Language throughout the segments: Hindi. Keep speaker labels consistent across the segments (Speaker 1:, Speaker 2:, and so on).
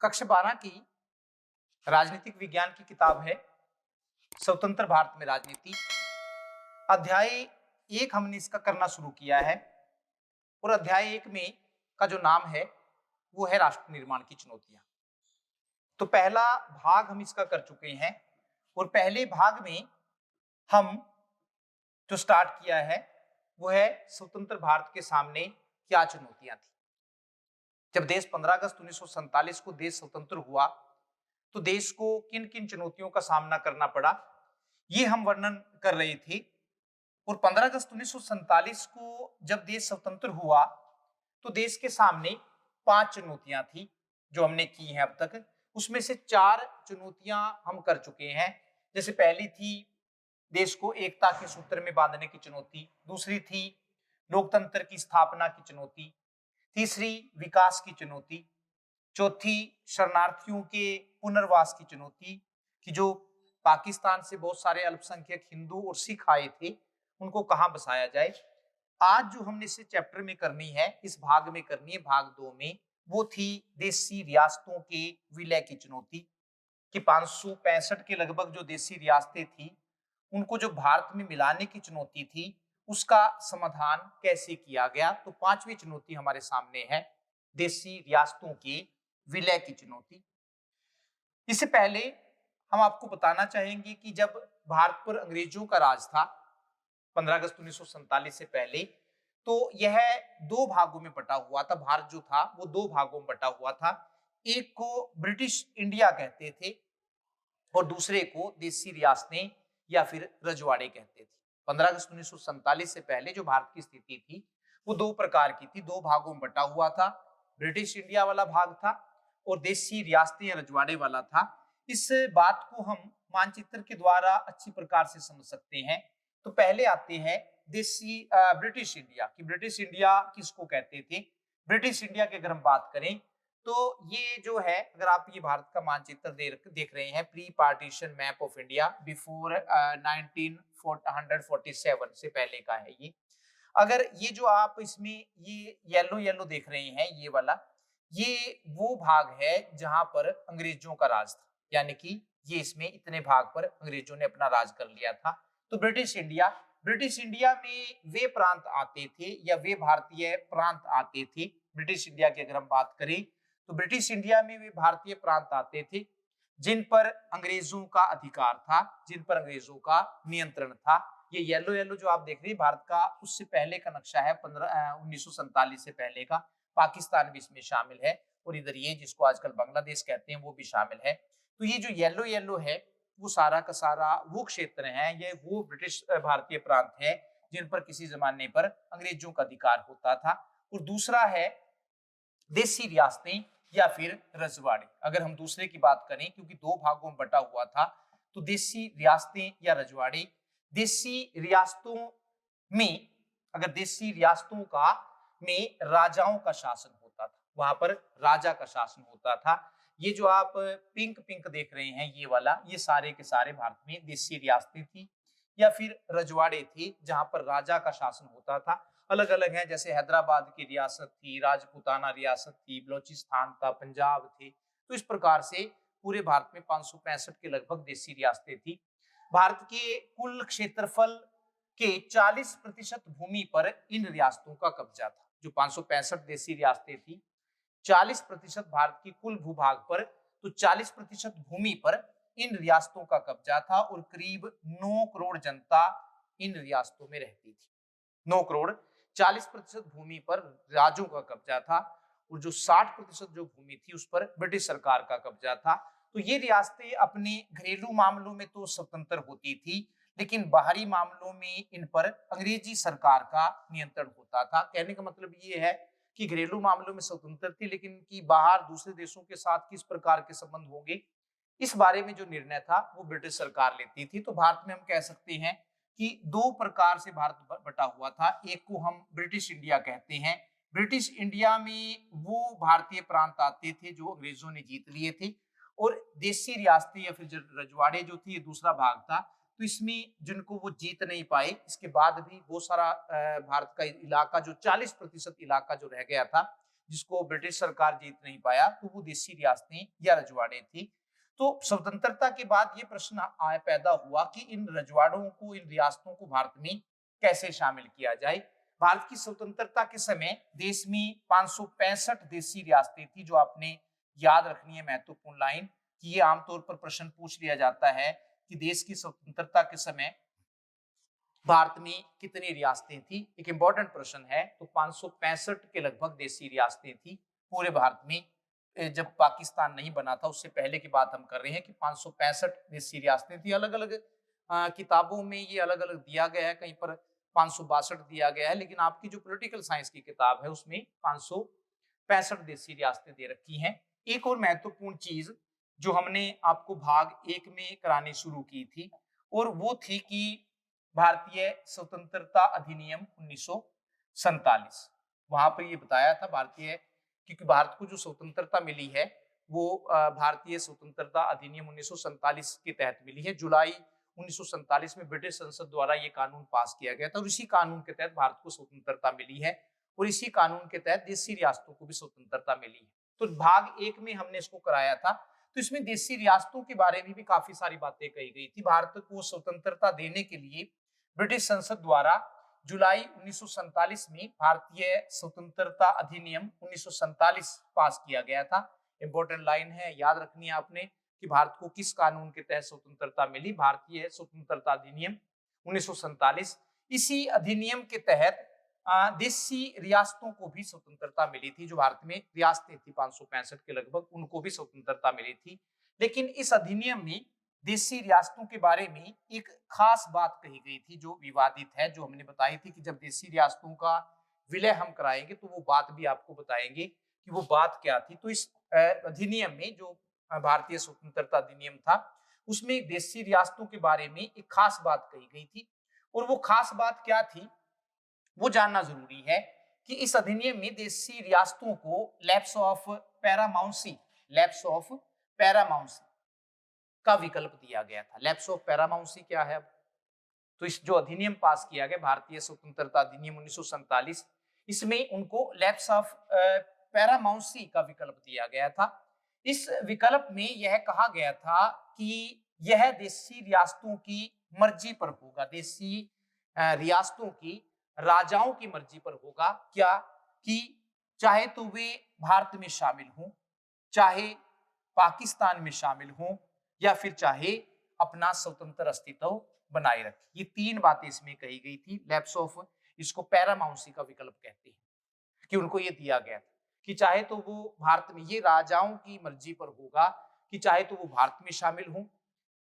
Speaker 1: कक्षा 12 की राजनीतिक विज्ञान की किताब है स्वतंत्र भारत में राजनीति। अध्याय 1 हमने इसका करना शुरू किया है और अध्याय 1 में का जो नाम है वो है राष्ट्र निर्माण की चुनौतियां। तो पहला भाग हम इसका कर चुके हैं और पहले भाग में हम जो स्टार्ट किया है वो है स्वतंत्र भारत के सामने क्या चुनौतियां थी। जब देश 15 अगस्त 1947 को देश स्वतंत्र हुआ तो देश को किन किन चुनौतियों का सामना करना पड़ा, ये हम वर्णन कर रहे थे। और 15 अगस्त 1947 को जब देश स्वतंत्र हुआ तो देश के सामने 5 चुनौतियां थी जो हमने की हैं अब तक। उसमें से 4 चुनौतियां हम कर चुके हैं। जैसे पहली थी देश को एकता के सूत्र में बांधने की चुनौती, दूसरी थी लोकतंत्र की स्थापना की चुनौती, तीसरी विकास की चुनौती, चौथी शरणार्थियों के पुनर्वास की चुनौती कि जो पाकिस्तान से बहुत सारे अल्पसंख्यक हिंदू और सिख आए थे उनको कहां बसाया जाए। आज जो हमने इस चैप्टर में करनी है, इस भाग में करनी है, भाग 2 में, वो थी देशी रियासतों के विलय की चुनौती कि 565 के लगभग जो देशी रियासतें थी उनको जो भारत में मिलाने की चुनौती थी उसका समाधान कैसे किया गया। तो 5वीं चुनौती हमारे सामने है देशी रियासतों के विलय की चुनौती। इससे पहले हम आपको बताना चाहेंगे कि जब भारत पर अंग्रेजों का राज था 15 अगस्त 1947 से पहले, तो यह 2 भागों में बटा हुआ था। भारत जो था वो 2 भागों में बटा हुआ था। एक को ब्रिटिश इंडिया कहते थे और दूसरे को देशी रियासतें या फिर रजवाड़े कहते थे। 15 अगस्त 1947 से पहले जो भारत की स्थिति थी वो 2 प्रकार की थी, 2 भागों में बटा हुआ था। ब्रिटिश इंडिया वाला भाग था और देशी रियासतें या रजवाड़े वाला था। इस बात को हम मानचित्र के द्वारा अच्छी प्रकार से समझ सकते हैं। तो पहले आते हैं देशी ब्रिटिश इंडिया कि ब्रिटिश इंडिया किसको कहते थे। ब्रिटिश इंडिया की अगर हम बात करें तो ये जो है, अगर आप ये भारत का मानचित्र देख रहे हैं, pre partition map of India before 1947 से पहले का है ये। अगर ये जो आप इसमें ये येलो येलो देख रहे हैं, ये वाला, ये वो भाग है जहां पर अंग्रेजों का राज था, यानी कि ये इसमें इतने भाग पर अंग्रेजों ने अपना राज कर लिया था। तो ब्रिटिश इंडिया में वे प्रांत आते थे या वे भारतीय प्रांत आते थे। ब्रिटिश इंडिया की अगर हम बात करें तो ब्रिटिश इंडिया में वे भारतीय प्रांत आते थे जिन पर अंग्रेजों का अधिकार था, जिन पर अंग्रेजों का नियंत्रण था। ये येलो येलो जो आप देख रहे हैं भारत का उससे पहले का नक्शा है, 1947 से पहले का। पाकिस्तान भी इसमें शामिल है और इधर ये जिसको आजकल बांग्लादेश कहते हैं वो भी शामिल है। तो ये जो येलो येलो है वो सारा का सारा वो क्षेत्र है, ये वो ब्रिटिश भारतीय प्रांत है जिन पर किसी जमाने पर अंग्रेजों का अधिकार होता था। और दूसरा है देशी रियासतें या फिर रजवाड़े। अगर हम दूसरे की बात करें, क्योंकि 2 भागों में बटा हुआ था, तो देशी रियासतें या रजवाड़े। देशी रियासतों में, अगर देशी रियासतों का में राजाओं का शासन होता था, वहां पर राजा का शासन होता था। ये जो आप पिंक पिंक देख रहे हैं ये वाला, ये सारे के सारे भारत में देशी रियासतें थी या फिर रजवाड़े थे जहां पर राजा का शासन होता था। अलग अलग हैं, जैसे हैदराबाद की रियासत थी, राजपूताना रियासत थी, बलोचिस्तान था, पंजाब थे। तो इस प्रकार से पूरे भारत में 565 के लगभग देशी रियासतें थी। भारत के कुल क्षेत्रफल के 40% भूमि पर इन रियासतों का कब्जा था। जो 565 देशी रियासतें थी, 40% भारत की कुल भूभाग पर, तो 40% भूमि पर इन रियासतों का कब्जा था और करीब 9 करोड़ जनता इन रियासतों में रहती थी। 9 करोड़, 40% भूमि पर राज्यों का कब्जा था और जो 60% जो भूमि थी उस पर ब्रिटिश सरकार का कब्जा था। तो ये रियासतें अपने घरेलू मामलों में तो स्वतंत्र होती थी, लेकिन बाहरी मामलों में इन पर अंग्रेजी सरकार का नियंत्रण होता था। कहने का मतलब ये है कि घरेलू मामलों में स्वतंत्र थी, लेकिन कि बाहर दूसरे देशों के साथ किस प्रकार के संबंध होंगे इस बारे में जो निर्णय था वो ब्रिटिश सरकार लेती थी। तो भारत में हम कह सकते हैं कि 2 प्रकार से भारत बटा हुआ था। एक को हम ब्रिटिश इंडिया कहते हैं। ब्रिटिश इंडिया में वो भारतीय प्रांत आते थे जो अंग्रेजों ने जीत लिए थे और देशी रियासतें या फिर रजवाड़े जो थी ये दूसरा भाग था। तो इसमें जिनको वो जीत नहीं पाए, इसके बाद भी बहुत सारा भारत का इलाका जो 40% इलाका जो रह गया था जिसको ब्रिटिश सरकार जीत नहीं पाया, तो वो देसी रियासतें या रजवाड़े थी। तो स्वतंत्रता के बाद ये प्रश्न आया पैदा हुआ कि इन रजवाड़ों को, इन रियासतों को भारत में कैसे शामिल किया जाए। भारत की स्वतंत्रता के समय देश में 565 देसी रियासतें थी, जो आपने याद रखनी है महत्वपूर्ण लाइन, कि ये आमतौर पर प्रश्न पूछ लिया जाता है कि देश की स्वतंत्रता के समय भारत में कितनी रियासतें थी। एक इंपॉर्टेंट प्रश्न है। तो 565 के लगभग देसी रियासतें थी पूरे भारत में। जब पाकिस्तान नहीं बना था उससे पहले की बात हम कर रहे हैं कि 565 देसी रियासतें थी। अलग अलग किताबों में ये अलग अलग दिया गया है, कहीं पर 562 दिया गया है, लेकिन आपकी जो पॉलिटिकल साइंस की किताब है उसमें 565 देसी रियासतें दे रखी हैं। एक और महत्वपूर्ण चीज जो हमने आपको भाग 1 में करानी शुरू की थी, और वो थी कि भारतीय स्वतंत्रता अधिनियम 1947। वहां पर ये बताया था भारतीय, क्योंकि भारत को जो स्वतंत्रता मिली है वो भारतीय स्वतंत्रता अधिनियम 1947 के तहत मिली है। जुलाई 1947 में ब्रिटिश संसद द्वारा ये कानून पास किया गया था, और इसी कानून के तहत भारत को स्वतंत्रता मिली है, और इसी कानून के तहत देशी रियासतों को भी स्वतंत्रता मिली है। तो भाग 1 में हमने इसको कराया था। तो इसमें देशी रियासतों के बारे में भी काफी सारी बातें कही गई थी। भारत को स्वतंत्रता देने के लिए ब्रिटिश संसद द्वारा जुलाई 1947 में भारतीय स्वतंत्रता अधिनियम 1947 पास किया गया था। इंपॉर्टेंट लाइन है, याद रखनी है आपने कि भारत को किस कानून के तहत स्वतंत्रता मिली। भारतीय स्वतंत्रता अधिनियम 1947। इसी अधिनियम के तहत देशी रियासतों को भी स्वतंत्रता मिली थी। जो भारत में रियासतें थी 565 के लगभग, उनको भी स्वतंत्रता मिली थी। लेकिन इस अधिनियम में देशी रियासतों के बारे में एक खास बात कही गई थी जो विवादित है, जो हमने बताई थी कि जब देशी रियासतों का विलय हम कराएंगे तो वो बात भी आपको बताएंगे कि वो बात क्या थी। तो इस अधिनियम में, जो भारतीय स्वतंत्रता अधिनियम था, उसमें देशी रियासतों के बारे में एक खास बात कही गई थी, और वो खास बात क्या थी वो जानना जरूरी है कि इस अधिनियम में देशी रियासतों को लैप्स ऑफ पैरामाउंसी का विकल्प दिया गया था। लैप्स ऑफ पैरामाउंसी क्या है? तो इस जो अधिनियम पास किया गया भारतीय स्वतंत्रता अधिनियम 1947, इसमें उनको लैप्स ऑफ पैरामाउंसी का विकल्प दिया गया था। इस विकल्प में यह कहा गया था कि यह देशी रियासतों की मर्जी पर होगा, देशी रियासतों की राजाओं की मर्जी पर होगा। क्या? कि चाहे तो वे भारत में शामिल हों, चाहे पाकिस्तान में शामिल हों, या फिर चाहे अपना स्वतंत्र अस्तित्व बनाए रखे। ये 3 बातें इसमें कही गई थी। लैप्स ऑफ, इसको पैरामाउंसी का विकल्प कहते हैं, कि उनको ये दिया गया था कि चाहे तो वो भारत में, ये राजाओं की मर्जी पर होगा कि चाहे तो वो भारत में शामिल हों,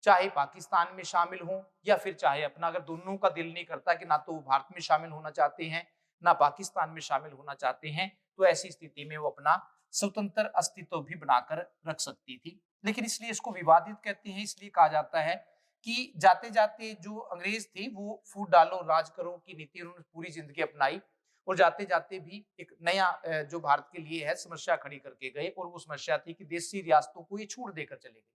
Speaker 1: चाहे पाकिस्तान में शामिल हों, या फिर चाहे अपना, अगर दोनों का दिल नहीं करता कि ना तो वो भारत में शामिल होना चाहते हैं ना पाकिस्तान में शामिल होना चाहते हैं, तो ऐसी स्थिति में वो अपना स्वतंत्र अस्तित्व भी बनाकर रख सकती थी। लेकिन इसलिए इसको विवादित कहते हैं, इसलिए कहा जाता है कि जाते जाते जो अंग्रेज थे वो फूट डालो राज करो की नीति उन्होंने पूरी जिंदगी अपनाई, और जाते जाते भी एक नया जो भारत के लिए है समस्या खड़ी करके गए, और वो समस्या थी कि देशी रियासतों को ये छूट देकर चले गए।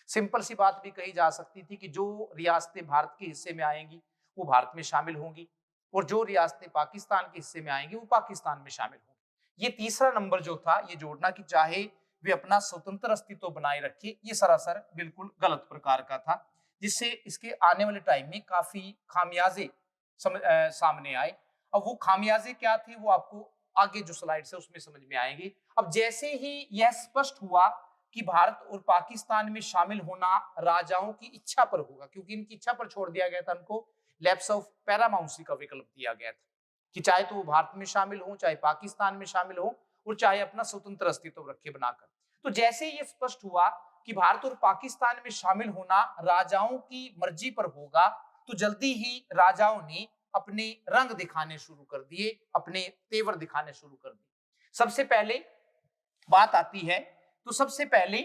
Speaker 1: सिंपल सी बात भी कही जा सकती थी कि जो रियासतें भारत के हिस्से में आएंगी वो भारत में शामिल होंगी, और जो रियासतें पाकिस्तान के हिस्से में आएंगी वो पाकिस्तान में शामिल होंगी। ये तीसरा नंबर जो था, ये जोड़ना कि चाहे वे अपना स्वतंत्र अस्तित्व बनाए रखे, ये सरासर बिल्कुल गलत प्रकार का था, जिससे इसके आने वाले टाइम में काफी खामियाजे सामने आए। अब वो खामियाजे क्या थे वो आपको आगे जो स्लाइड है उसमें समझ में आएंगे। अब जैसे ही यह स्पष्ट हुआ कि भारत और पाकिस्तान में शामिल होना राजाओं की इच्छा पर होगा, क्योंकि इनकी इच्छा पर छोड़ दिया गया था, उनको लैप्स ऑफ पैरामाउंसी का विकल्प दिया गया था कि चाहे तो वो भारत में शामिल हो, चाहे पाकिस्तान में शामिल हो, और चाहे अपना स्वतंत्र अस्तित्व रखे बनाकर। तो जैसे ये स्पष्ट हुआ कि भारत और पाकिस्तान में शामिल होना राजाओं की मर्जी पर होगा, तो जल्दी ही राजाओं ने अपने रंग दिखाने शुरू कर दिए, अपने तेवर दिखाने शुरू कर दिए। सबसे पहले बात आती है, तो सबसे पहले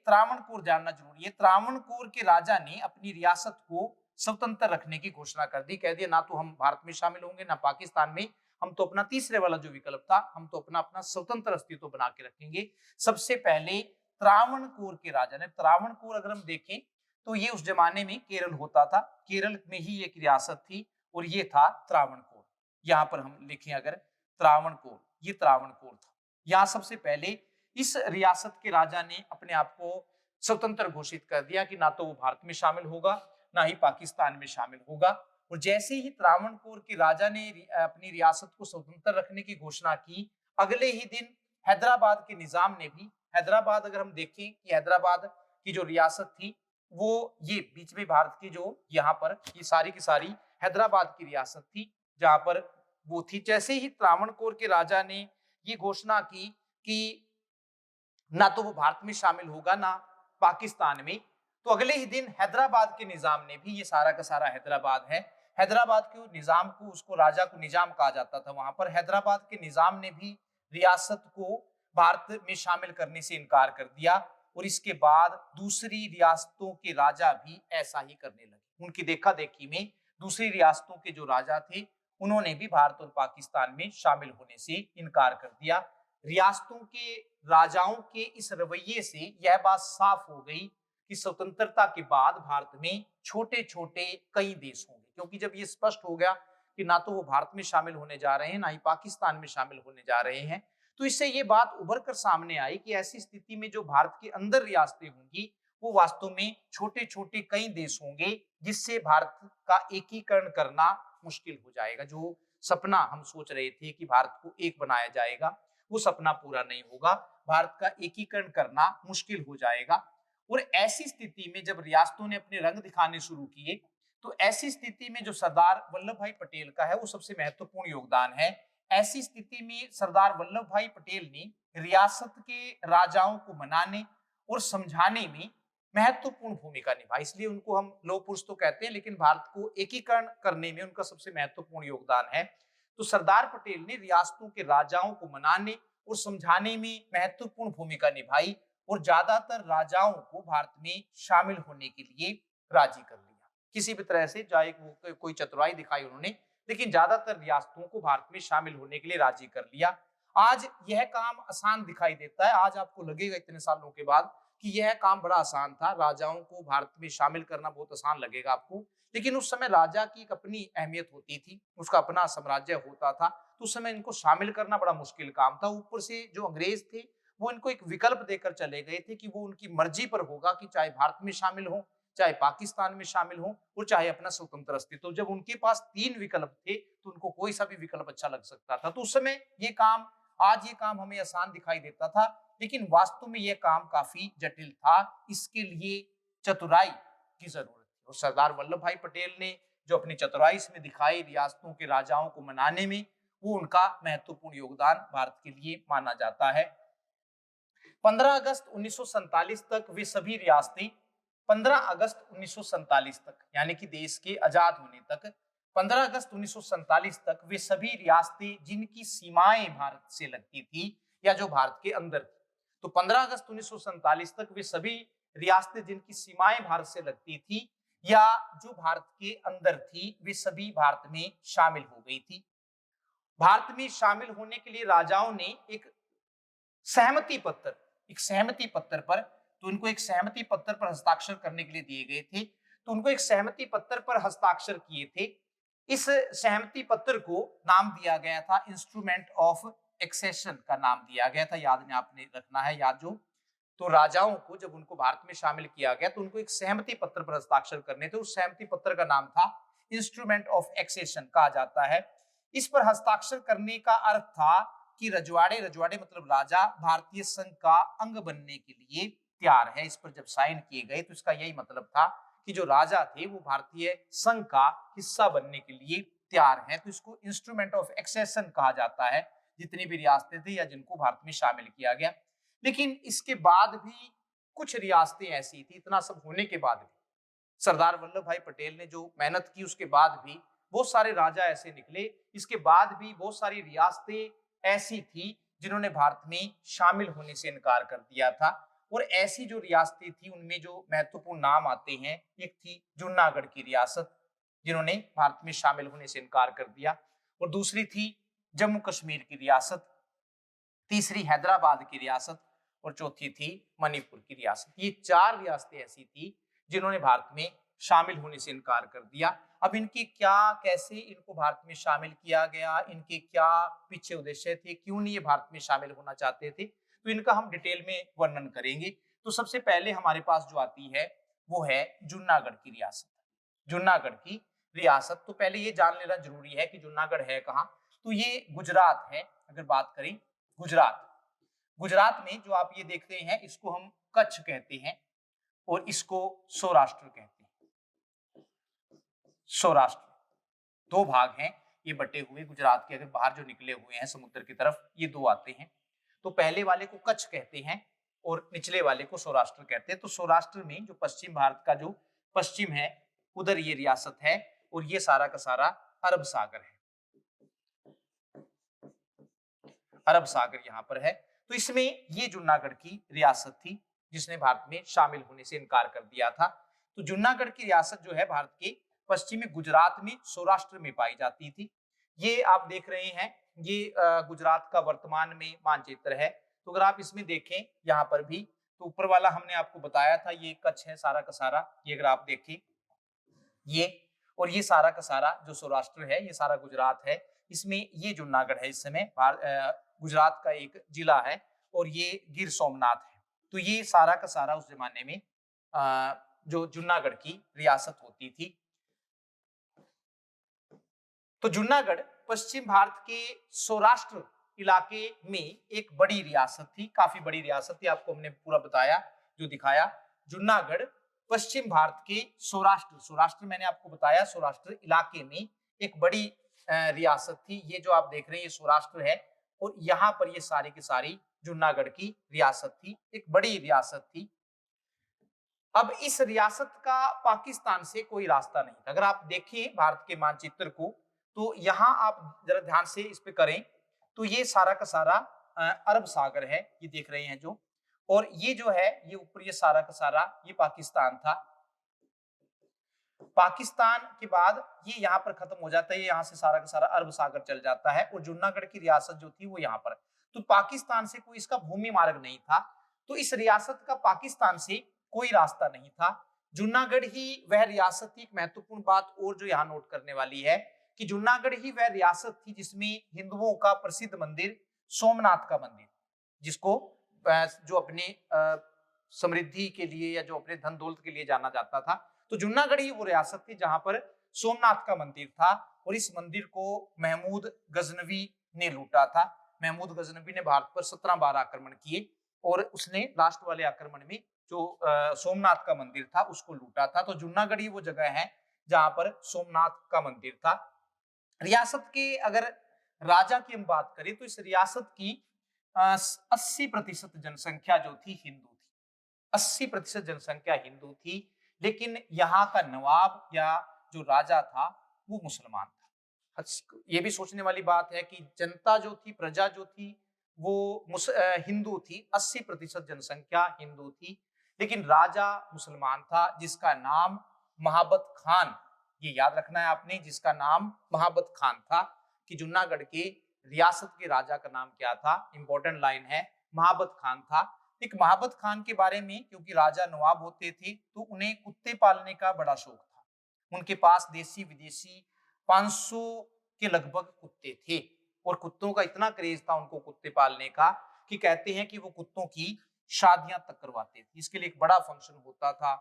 Speaker 1: त्रावणकोर जानना जरूरी है। त्रावणकोर के राजा ने अपनी रियासत को स्वतंत्र रखने की घोषणा कर दी, कह दिया ना तो हम भारत में शामिल होंगे ना पाकिस्तान में, हम तो अपना तीसरे वाला जो विकल्प था, हम तो अपना स्वतंत्र अस्तित्व बना के रखेंगे। सबसे पहले त्रावणकोर के राजा ने, त्रावणकोर अगर हम देखें तो ये उस जमाने में केरल होता था, केरल में ही एक रियासत थी, और ये था त्रावणकोर। यहाँ पर हम लिखें अगर त्रावणकोर, ये त्रावणकोर था। यहाँ सबसे पहले इस रियासत के राजा ने अपने आप को स्वतंत्र घोषित कर दिया कि ना तो वो भारत में शामिल होगा, ना ही पाकिस्तान में शामिल होगा। और जैसे ही त्रावणकोर के राजा ने अपनी रियासत को स्वतंत्र रखने की घोषणा की, अगले ही दिन हैदराबाद के निजाम ने भी, हैदराबाद अगर हम देखें कि हैदराबाद की जो रियासत थी वो ये बीच में भारत की जो यहाँ पर ये सारी की सारी हैदराबाद की रियासत थी, जहां पर वो थी। जैसे ही त्रावणकोर के राजा ने ये घोषणा की कि ना तो वो भारत में शामिल होगा ना पाकिस्तान में, तो अगले ही दिन हैदराबाद के निजाम ने भी, ये सारा का सारा हैदराबाद है, हैदराबाद के निजाम को, उसको राजा को निजाम कहा जाता था वहां पर, हैदराबाद के निजाम ने भी रियासत को भारत में शामिल करने से इनकार कर दिया। और इसके बाद दूसरी रियासतों के राजा भी ऐसा ही करने लगे। उनकी देखा देखी में दूसरी रियासतों के जो राजा थे उन्होंने भी भारत और पाकिस्तान में शामिल होने से इनकार कर दिया। रियासतों के राजाओं के इस रवैये से यह बात साफ हो गई कि स्वतंत्रता के बाद भारत में छोटे छोटे कई देश होंगे, क्योंकि जब ये स्पष्ट हो गया कि ना तो वो भारत में शामिल होने जा रहे हैं ना ही पाकिस्तान में शामिल होने जा रहे हैं, तो इससे ये बात उभर कर सामने आई कि ऐसी स्थिति में जो भारत के अंदर रियासतें होंगी वो वास्तव में छोटे छोटे कई देश होंगे, जिससे भारत का एकीकरण करना मुश्किल हो जाएगा। जो सपना हम सोच रहे थे कि भारत को एक बनाया जाएगा, वो सपना पूरा नहीं होगा, भारत का एकीकरण करना मुश्किल हो जाएगा। और ऐसी स्थिति में जब रियासतों ने अपने रंग दिखाने शुरू किए, तो ऐसी स्थिति में जो सरदार वल्लभ भाई पटेल का है वो सबसे महत्वपूर्ण योगदान है। ऐसी स्थिति में सरदार वल्लभ भाई पटेल ने रियासत के राजाओं को मनाने और समझाने में महत्वपूर्ण भूमिका निभाई, इसलिए उनको हम लौह पुरुष तो कहते हैं, लेकिन भारत को एकीकरण करने में उनका सबसे महत्वपूर्ण योगदान है। तो सरदार पटेल ने रियासतों के राजाओं को मनाने और समझाने में महत्वपूर्ण भूमिका निभाई और ज्यादातर राजाओं को भारत में शामिल होने के लिए राजी कर लिया। किसी भी तरह से, चाहे वो कोई चतुराई दिखाई उन्होंने, लेकिन ज्यादातर रियासतों को भारत में शामिल होने के लिए राजी कर लिया। आज यह काम आसान दिखाई देता है, आज आपको लगेगा इतने सालों के बाद कि यह काम बड़ा आसान था, राजाओं को भारत में शामिल करना बहुत आसान लगेगा आपको, लेकिन उस समय राजा की एक अपनी अहमियत होती थी, उसका अपना साम्राज्य होता था, तो उस समय इनको शामिल करना बड़ा मुश्किल काम था। ऊपर से जो अंग्रेज थे वो इनको एक विकल्प देकर चले गए थे कि वो उनकी मर्जी पर होगा कि चाहे भारत में शामिल हो, चाहे पाकिस्तान में शामिल हो और चाहे अपना स्वतंत्र अस्तित्व। तो जब उनके पास 3 विकल्प थे तो उनको कोई सा भी विकल्प अच्छा लग सकता था। तो उस समय ये काम, आज ये काम हमें आसान दिखाई देता था, लेकिन वास्तव में यह काम काफी जटिल था। इसके लिए चतुराई की जरूरत थी और सरदार वल्लभ भाई पटेल ने जो अपनी चतुराई इसमें दिखाई रियासतों के राजाओं को मनाने में, वो उनका महत्वपूर्ण योगदान भारत के लिए माना जाता है। 15 अगस्त 1947 तक वे सभी रियासतें, 15 अगस्त 1947 तक यानी कि देश के आजाद होने तक, 15 अगस्त 1947 तक वे सभी रियासतें जिनकी सीमाएं भारत से लगती थी या जो भारत के अंदर थी, तो 15 अगस्त 1947 तक वे सभी रियासतें जिनकी सीमाएं भारत से लगती थी या जो भारत के अंदर थी, वे सभी भारत में शामिल हो गई थी। भारत में शामिल होने के लिए राजाओं ने एक सहमति पत्र, एक सहमति पत्र पर, तो उनको एक सहमति पत्र पर हस्ताक्षर करने के लिए दिए गए थे, तो उनको एक सहमति पत्र पर हस्ताक्षर किए थे। इस सहमति पत्र को नाम दिया गया था इंस्ट्रूमेंट ऑफ एक्सेशन का नाम दिया गया था, याद में आपने रखना है, याद जो, तो राजाओं को जब उनको भारत में शामिल किया गया तो उनको एक सहमति पत्र पर हस्ताक्षर करने थे, उस सहमति पत्र का नाम था इंस्ट्रूमेंट ऑफ एक्सेशन कहा जाता है। इस पर हस्ताक्षर करने का अर्थ था कि रजवाड़े, रजवाड़े मतलब राजा, भारतीय संघ का अंग बनने के लिए तैयार है। इस पर जब साइन किए गए तो इसका यही मतलब था कि जो राजा थे वो भारतीय संघ का हिस्सा बनने के लिए तैयार है, तो इसको इंस्ट्रूमेंट ऑफ एक्सेशन कहा जाता है, जितनी भी रियासतें थी या जिनको भारत में शामिल किया गया। लेकिन इसके बाद भी कुछ रियासतें ऐसी थी, इतना सब होने के बाद भी सरदार वल्लभ भाई पटेल ने जो मेहनत की उसके बाद भी बहुत सारे राजा ऐसे निकले, इसके बाद भी बहुत सारी रियासतें ऐसी थी जिन्होंने भारत में शामिल होने से इनकार कर दिया था। और ऐसी जो रियासतें थी उनमें जो महत्वपूर्ण नाम आते हैं, एक थी जूनागढ़ की रियासत जिन्होंने भारत में शामिल होने से इनकार कर दिया, और दूसरी थी जम्मू कश्मीर की रियासत, तीसरी हैदराबाद की रियासत और चौथी थी मणिपुर की रियासत। ये 4 रियासतें ऐसी थी जिन्होंने भारत में शामिल होने से इनकार कर दिया। अब इनके क्या, कैसे इनको भारत में शामिल किया गया, इनके क्या पीछे उद्देश्य थे, क्यों नहीं ये भारत में शामिल होना चाहते थे, तो इनका हम डिटेल में वर्णन करेंगे। तो सबसे पहले हमारे पास जो आती है वो है जूनागढ़ की रियासत। जूनागढ़ की रियासत, तो पहले ये जान लेना जरूरी है कि जूनागढ़ है कहाँ। तो ये गुजरात है। अगर बात करें गुजरात, गुजरात में जो आप ये देख रहे हैं इसको हम कच्छ कहते हैं और इसको सौराष्ट्र कहते हैं। सौराष्ट्र दो भाग हैं ये बटे हुए गुजरात के, अगर बाहर जो निकले हुए हैं समुद्र की तरफ, ये दो आते हैं। तो पहले वाले को कच्छ कहते हैं और निचले वाले को सौराष्ट्र कहते हैं। तो सौराष्ट्र में जो पश्चिम भारत का जो पश्चिम है उधर ये रियासत है और ये सारा का सारा अरब सागर है। अरब सागर यहाँ पर है। तो इसमें ये जूनागढ़ की रियासत थी जिसने भारत में शामिल होने से इनकार कर दिया था। तो जूनागढ़ की रियासत जो है भारत के पश्चिमी गुजरात में सौराष्ट्र में पाई जाती थी। ये आप देख रहे हैं, ये गुजरात का वर्तमान में मानचित्र है। तो अगर आप इसमें देखें यहाँ पर भी, तो ऊपर वाला हमने आपको बताया था ये कच्छ है सारा का सारा। ये अगर आप देखें ये, और ये सारा का सारा जो सौराष्ट्र है ये सारा गुजरात है। इसमें ये जूनागढ़ है इस समय गुजरात का एक जिला है और ये गिर सोमनाथ है। तो ये सारा का सारा उस जमाने में जो जूनागढ़ की रियासत होती थी। तो जूनागढ़ पश्चिम भारत के सौराष्ट्र इलाके में एक बड़ी रियासत थी, काफी बड़ी रियासत थी। आपको हमने पूरा बताया, जो दिखाया। जूनागढ़ पश्चिम भारत के सौराष्ट्र, सौराष्ट्र मैंने आपको बताया सौराष्ट्र इलाके में एक बड़ी रियासत थी। ये जो आप देख रहे हैं ये सौराष्ट्र है और यहाँ पर ये सारी की सारी जूनागढ़ की रियासत थी, एक बड़ी रियासत थी। अब इस रियासत का पाकिस्तान से कोई रास्ता नहीं था। अगर आप देखिए भारत के मानचित्र को, तो यहाँ आप जरा ध्यान से इस पे करें, तो ये सारा का सारा अरब सागर है, ये देख रहे हैं जो, और ये जो है ये ऊपर ये सारा का सारा ये पाकिस्तान था। पाकिस्तान के बाद ये यहाँ पर खत्म हो जाता है, यहाँ से सारा का सारा अरब सागर चल जाता है और जूनागढ़ की रियासत जो थी वो यहाँ पर। तो पाकिस्तान से कोई इसका भूमि मार्ग नहीं था, तो इस रियासत का पाकिस्तान से कोई रास्ता नहीं था। जूनागढ़ ही वह रियासत थी। एक महत्वपूर्ण बात और जो यहाँ नोट करने वाली है कि जूनागढ़ ही वह रियासत थी जिसमें हिंदुओं का प्रसिद्ध मंदिर सोमनाथ का मंदिर, जिसको जो अपने समृद्धि के लिए या जो अपने धन दौलत के लिए जाना जाता था। तो जूनागढ़ ही वो रियासत थी जहां पर सोमनाथ का मंदिर था और इस मंदिर को महमूद गजनवी ने लूटा था। महमूद गजनवी ने भारत पर 17 बार आक्रमण किए और उसने लास्ट वाले आक्रमण में जो सोमनाथ का मंदिर था उसको लूटा था। तो जूनागढ़ ही वो जगह है जहां पर सोमनाथ का मंदिर था। रियासत के अगर राजा की हम बात करें तो इस रियासत की 80% जनसंख्या जो थी हिंदू थी। 80% जनसंख्या हिंदू थी, लेकिन यहाँ का नवाब या जो राजा था वो मुसलमान था। ये भी सोचने वाली बात है कि जनता जो थी, प्रजा जो थी वो हिंदू थी, 80% जनसंख्या हिंदू थी, लेकिन राजा मुसलमान था जिसका नाम महाबत खान, ये याद रखना है आपने, जिसका नाम महाबत खान था। कि जूनागढ़ के रियासत के राजा का नाम क्या था, इंपॉर्टेंट लाइन है, महाबत खान था। एक महाबत खान के बारे में, क्योंकि राजा नवाब होते थे तो उन्हें कुत्ते पालने का बड़ा शौक था। उनके पास देसी विदेशी 500 के लगभग कुत्ते थे और कुत्तों का इतना क्रेज था उनको कुत्ते पालने का कि कहते हैं कि वो कुत्तों की शादियां तक करवाते थे। इसके लिए एक बड़ा फंक्शन होता था,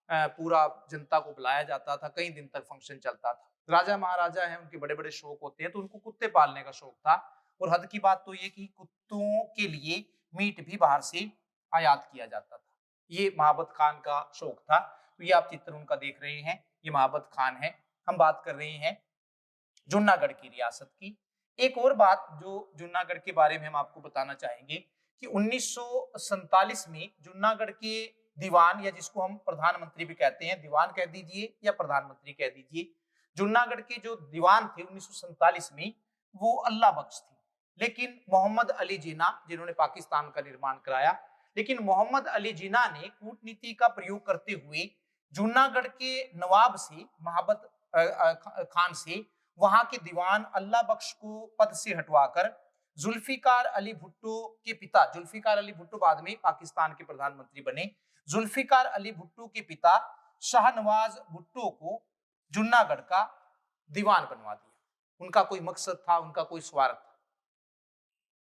Speaker 1: पूरा जनता को बुलाया जाता था, कई दिन तक फंक्शन चलता था। राजा महाराजा हैं, उनके बड़े बड़े शौक होते हैं, तो उनको कुत्ते पालने का शौक था। और हद की बात तो ये कि कुत्तों के लिए मीट भी बाहर से आयात किया जाता था। ये महाबत खान का शौक था। तो ये आप चित्र उनका देख रहे हैं, ये महाबत खान है। हम बात कर रहे हैं जूनागढ़ की रियासत की। एक और बात जो जूनागढ़ के बारे में हम आपको बताना चाहेंगे कि 1947 में जूनागढ़ के दीवान, या जिसको हम प्रधानमंत्री भी कहते हैं, दीवान कह दीजिए या प्रधानमंत्री कह दीजिए, जूनागढ़ के जो दीवान थे 1947 में वो अल्लाह बख्श थे। लेकिन मोहम्मद अली जिन्ना, जिन्होंने पाकिस्तान का निर्माण कराया, लेकिन मोहम्मद अली जिन्ना ने कूटनीति का प्रयोग करते हुए जूनागढ़ के नवाब से, महाबत खान से, वहां के दीवान अल्लाह बख्श को पद से हटवाकर जुल्फिकार अली भुट्टो के पिता, जुल्फिकार अली भुट्टो बाद में पाकिस्तान के प्रधानमंत्री बने, जुल्फिकार अली भुट्टो के पिता शाहनवाज भुट्टो को जूनागढ़ का दीवान बनवा दिया। उनका कोई मकसद था, उनका कोई स्वार्थ था।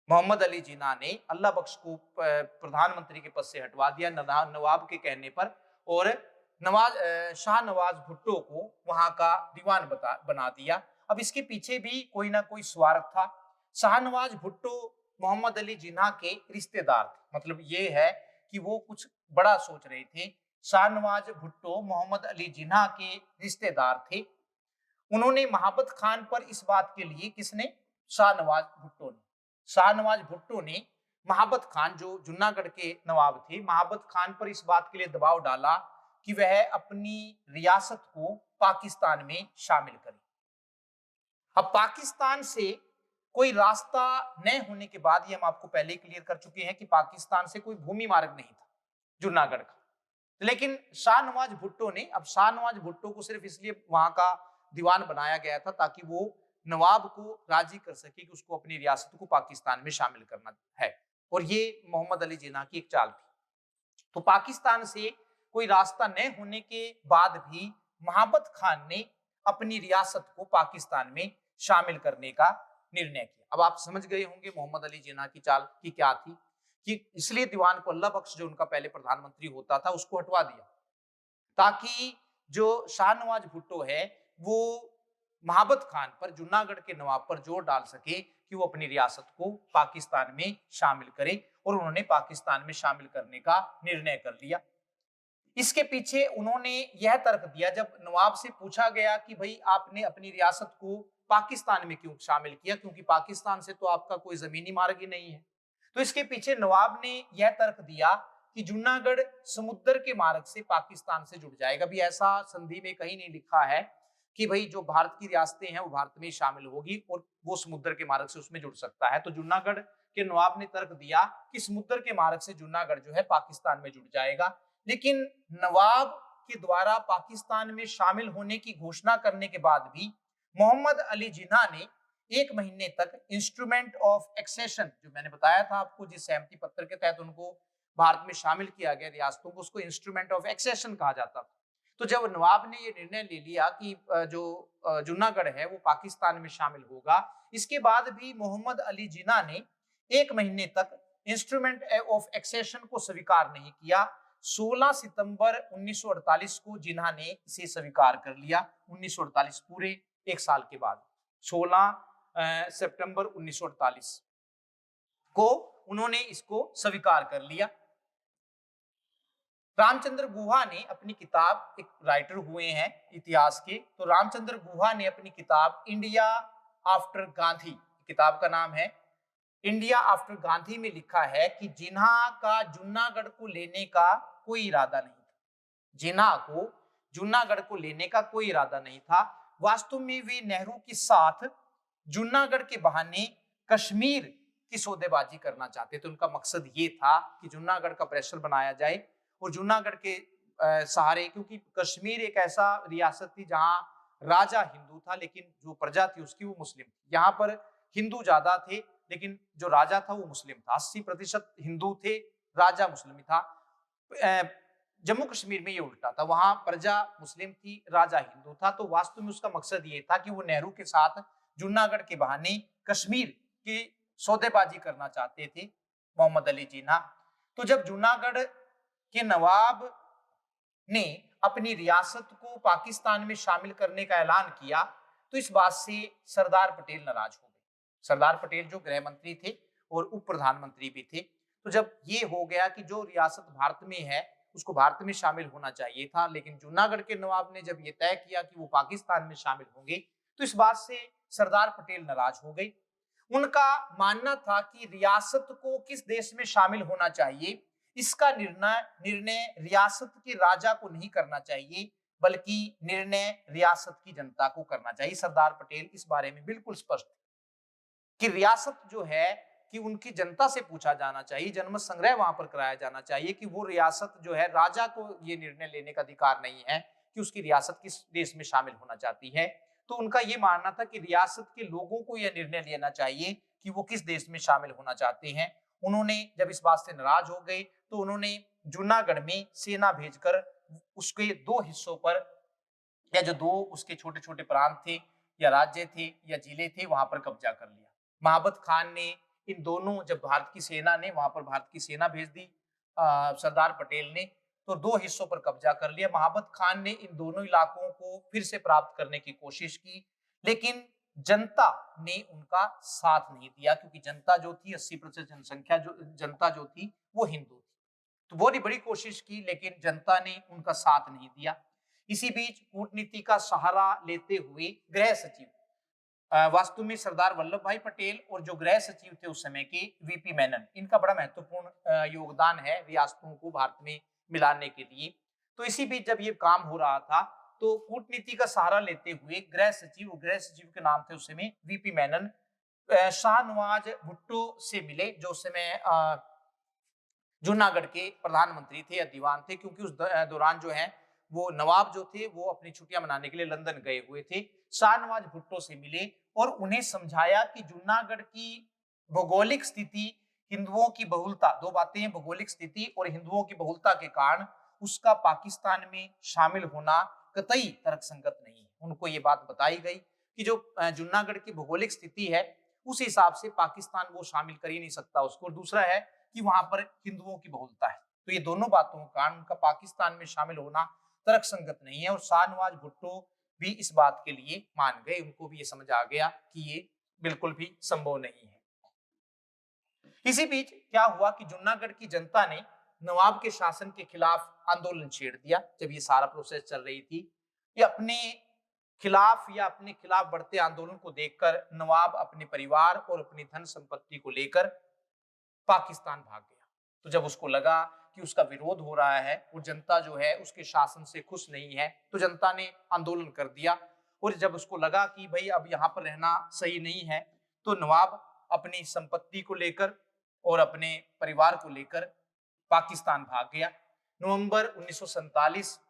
Speaker 1: मोहम्मद अली जिन्ना ने अल्लाह बख्श को प्रधानमंत्री के पद से हटवा दिया नवाब के कहने पर, और शाहनवाज भुट्टो को वहां का दीवान बना दिया। अब इसके पीछे भी कोई ना कोई स्वार्थ था। शाहनवाज भुट्टो मोहम्मद अली जिन्ना के रिश्तेदार थे, मतलब ये है कि वो कुछ बड़ा सोच रहे थे। शाहनवाज भुट्टो मोहम्मद अली जिन्ना के रिश्तेदार थे। उन्होंने महाबत खान पर इस बात के लिए, किसने? शाहनवाज भुट्टो ने। शाहनवाज भुट्टो ने महाबत खान, जो जूनागढ़ के नवाब थे, महाबत खान पर इस बात के लिए दबाव डाला कि वह अपनी रियासत को पाकिस्तान में शामिल करे। अब पाकिस्तान से कोई रास्ता न होने के बाद, ये हम आपको पहले क्लियर कर चुके हैं कि पाकिस्तान से कोई भूमि मार्ग नहीं था जूनागढ़ का, लेकिन शाहनवाज भुट्टो ने, अब शाहनवाज भुट्टो को सिर्फ इसलिए वहां का दीवान बनाया गया था ताकि वो नवाब को राजी कर सके कि उसको अपनी रियासत को पाकिस्तान में शामिल करना है, और ये मोहम्मद अली जिन्ना की एक चाल थी। तो पाकिस्तान से कोई रास्ता न होने के बाद भी महाबत खान ने अपनी रियासत को पाकिस्तान में शामिल करने का निर्णय किया। अब आप समझ गए होंगे मोहम्मद अली जिन्ना की चाल की क्या थी, कि इसलिए दीवान को अल्लाह बख्श, जो उनका पहले प्रधानमंत्री होता था, उसको हटवा दिया ताकि जो शाहनवाज भुट्टो है वो महाबत खान पर, जूनागढ़ के नवाब पर जोर डाल सके कि वो अपनी रियासत को पाकिस्तान में शामिल करे, और उन्होंने पाकिस्तान में शामिल करने का निर्णय कर लिया। इसके पीछे उन्होंने यह तर्क दिया, जब नवाब से पूछा गया कि भाई आपने अपनी रियासत को पाकिस्तान में क्यों शामिल किया, क्योंकि पाकिस्तान से तो आपका कोई जमीनी मार्ग ही नहीं है। तो इसके पीछे नवाब ने यह तर्क दिया कि जूनागढ़ समुद्र के मार्ग से पाकिस्तान से जुड़ जाएगा। भी ऐसा संधि में कहीं नहीं लिखा है कि भाई जो भारत की रियासतें हैं वो भारत में शामिल होगी और वो समुद्र के मार्ग से उसमें जुड़ सकता है। तो जूनागढ़ के नवाब ने तर्क दिया कि समुद्र के मार्ग से जूनागढ़ जो है पाकिस्तान में जुड़ जाएगा। लेकिन नवाब के द्वारा पाकिस्तान में शामिल होने की घोषणा करने के बाद भी मोहम्मद अली जिन्ना ने 1 महीने तक इंस्ट्रूमेंट ऑफ एक्सेशन, जो मैंने बताया था आपको, जिस सहमति पत्र के तहत उनको भारत में शामिल किया गया रियासतों को, उसको इंस्ट्रूमेंट ऑफ एक्सेशन कहा जाता था। तो जब नवाब ने ये निर्णय ले लिया कि जो जूनागढ़ है वो पाकिस्तान में शामिल होगा, इसके बाद भी मोहम्मद अली जिन्ना ने 1 महीने तक इंस्ट्रूमेंट ऑफ एक्सेशन को स्वीकार नहीं किया। 16 सितंबर 1948 को जिन्ना ने इसे स्वीकार कर लिया। 1948 पूरे 1 साल के बाद 16 सितंबर 1948 को उन्होंने इसको स्वीकार कर लिया। रामचंद्र गुहा ने अपनी किताब, एक राइटर हुए हैं इतिहास के, तो रामचंद्र गुहा ने अपनी किताब इंडिया आफ्टर गांधी, किताब का नाम है इंडिया आफ्टर गांधी, में लिखा है कि जिन्ना का जूनागढ़ को लेने का कोई इरादा नहीं था। जिन्ना को जूनागढ़ को लेने का कोई इरादा नहीं था। वास्तव में वे नेहरू के साथ जूनागढ़ के बहाने कश्मीर की सौदेबाजी करना चाहते थे। उनका मकसद ये था कि जूनागढ़ का प्रेशर बनाया जाए और जूनागढ़ के सहारे, क्योंकि कश्मीर एक ऐसा रियासत थी जहां राजा हिंदू था लेकिन जो प्रजा थी उसकी वो मुस्लिम थी। यहाँ पर हिंदू ज्यादा थे लेकिन जो राजा था वो मुस्लिम था। 80% हिंदू थे, राजा मुस्लिम था। जम्मू कश्मीर में ये उल्टा था, वहां प्रजा मुस्लिम थी, राजा हिंदू था। तो वास्तव में उसका मकसद ये था कि वो नेहरू के साथ जूनागढ़ के बहाने कश्मीर की सौदेबाजी करना चाहते थे मोहम्मद अली जिन्ना। तो जब जूनागढ़ के नवाब ने अपनी रियासत को पाकिस्तान में शामिल करने का ऐलान किया तो इस बात से सरदार पटेल नाराज हो गए। सरदार पटेल जो गृह मंत्री थे और उप प्रधानमंत्री भी थे। तो जब ये हो गया कि जो रियासत भारत में है उसको भारत में शामिल होना चाहिए था, लेकिन जूनागढ़ के नवाब ने जब ये तय किया कि वो पाकिस्तान में शामिल होंगे, तो इस बात से सरदार पटेल नाराज हो गए। उनका मानना था कि रियासत को किस देश में शामिल होना चाहिए, इसका निर्णय रियासत के राजा को नहीं करना चाहिए, बल्कि निर्णय रियासत की जनता को करना चाहिए। सरदार पटेल इस बारे में बिल्कुल स्पष्ट थे कि रियासत जो है कि उनकी जनता से पूछा जाना चाहिए, जनमत संग्रह वहां पर कराया जाना चाहिए कि वो रियासत जो है, राजा को ये निर्णय लेने का अधिकार नहीं है कि उसकी रियासत किस देश में शामिल होना चाहती है। तो उनका ये मानना था कि रियासत के लोगों को यह निर्णय लेना चाहिए कि वो किस देश में शामिल होना चाहते हैं। उन्होंने जब इस बात से नाराज हो गए तो उन्होंने जूनागढ़ में सेना भेजकर उसके दो हिस्सों पर, या जो दो उसके छोटे छोटे प्रांत थे या राज्य थे या जिले थे, वहां पर कब्जा कर लिया। महाबत खान ने इन दोनों, जब भारत की सेना ने वहां पर भारत की सेना भेज दी सरदार पटेल ने, तो दो हिस्सों पर कब्जा कर लिया। महाबत खान ने इन दोनों इलाकों को फिर से प्राप्त करने की कोशिश की, लेकिन जनता ने उनका साथ नहीं दिया, क्योंकि जनता जो थी 80% जनसंख्या, जो जनता जो थी वो हिंदू थी। तो बहुत ही बड़ी कोशिश की, लेकिन जनता ने उनका साथ नहीं दिया। इसी बीच कूटनीति का सहारा लेते हुए गृह सचिव, वास्तव में सरदार वल्लभ भाई पटेल और जो गृह सचिव थे उस समय के वीपी मेनन, इनका बड़ा महत्वपूर्ण योगदान है रियासतों को भारत में मिलाने के लिए। तो इसी बीच जब ये काम हो रहा था, तो कूटनीति का सहारा लेते हुए गृह सचिव के नाम थे उस समय वीपी मेनन, शाहनवाज भुट्टो से मिले, जो उस समय जूनागढ़ के प्रधानमंत्री थे या दीवान थे, क्योंकि उस दौरान जो है वो नवाब जो थे वो अपनी छुट्टियां मनाने के लिए लंदन गए हुए थे। शाहनवाज भुट्टो से मिले और उन्हें समझाया कि जूनागढ़ की भौगोलिक स्थिति, हिंदुओं की बहुलता, दो बातें हैं, भौगोलिक स्थिति और हिंदुओं की बहुलता के कारण उसका पाकिस्तान में शामिल होना कतई तर्कसंगत नहीं है। उनको ये बात बताई गई कि जो जूनागढ़ की भौगोलिक स्थिति है उस हिसाब से पाकिस्तान वो शामिल कर ही नहीं सकता उसको, और दूसरा है कि वहां पर हिंदुओं की बहुलता है। तो ये दोनों बातों के कारण उनका पाकिस्तान में शामिल होना तर्कसंगत नहीं है, और शाहनवाज भुट्टो भी इस बात के लिए मान गए। उनको भी ये समझ आ गया कि ये बिल्कुल भी संभव नहीं है। इसी बीच क्या हुआ कि जूनागढ़ की जनता ने नवाब के शासन के खिलाफ आंदोलन छेड़ दिया। जब ये सारा प्रोसेस चल रही थी, ये अपने खिलाफ या अपने खिलाफ बढ़ते आंदोलन को देखकर नवाब अपने परिवार और अपनी धन संपत्ति को लेकर पाकिस्तान भाग गया। तो जब उसको लगा कि उसका विरोध हो रहा है और जनता जो है उसके शासन से खुश नहीं है, तो जनता ने आंदोलन कर दिया। और जब उसको लगा कि भाई अब यहाँ पर रहना सही नहीं है, तो नवाब अपनी संपत्ति को लेकर और अपने परिवार को लेकर पाकिस्तान भाग गया। नवंबर 1947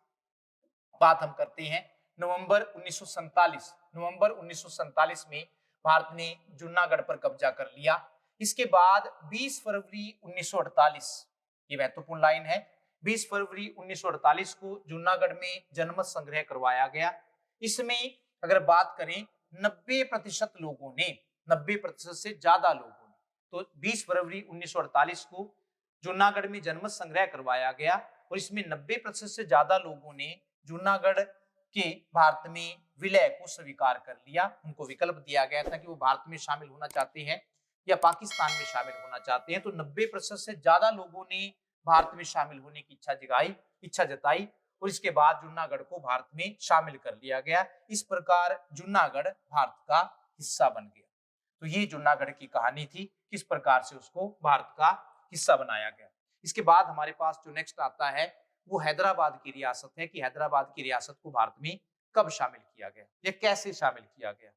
Speaker 1: बात हम करते हैं, नवंबर 1947 में भारत ने जूनागढ़ पर कब्जा कर लिया। इसके बाद 20 फरवरी 1948, ये महत्वपूर्ण लाइन है, 20 फरवरी 1948 को जूनागढ़ में जनमत संग्रह करवाया गया। इसमें अगर बात करें 90% लोगों ने, 90% से ज्यादा लोगों ने, तो 20 फरवरी 1948 को जूनागढ़ में जनमत संग्रह करवाया गया, और इसमें 90% से ज्यादा लोगों ने जूनागढ़ के भारत में विलय को स्वीकार कर लिया। उनको विकल्प दिया गया था कि वो भारत में शामिल होना चाहते हैं या पाकिस्तान में शामिल होना चाहते हैं। तो 90% से ज्यादा लोगों ने भारत में शामिल होने की इच्छा जताई, और इसके बाद जूनागढ़ को भारत में शामिल कर लिया गया। इस प्रकार जूनागढ़ भारत का हिस्सा बन गया। तो ये जूनागढ़ की कहानी थी, किस प्रकार से उसको भारत का हिस्सा बनाया गया। इसके बाद हमारे पास जो नेक्स्ट आता है वो हैदराबाद की रियासत है, कि हैदराबाद की रियासत को भारत में कब शामिल किया गया या कैसे शामिल किया गया।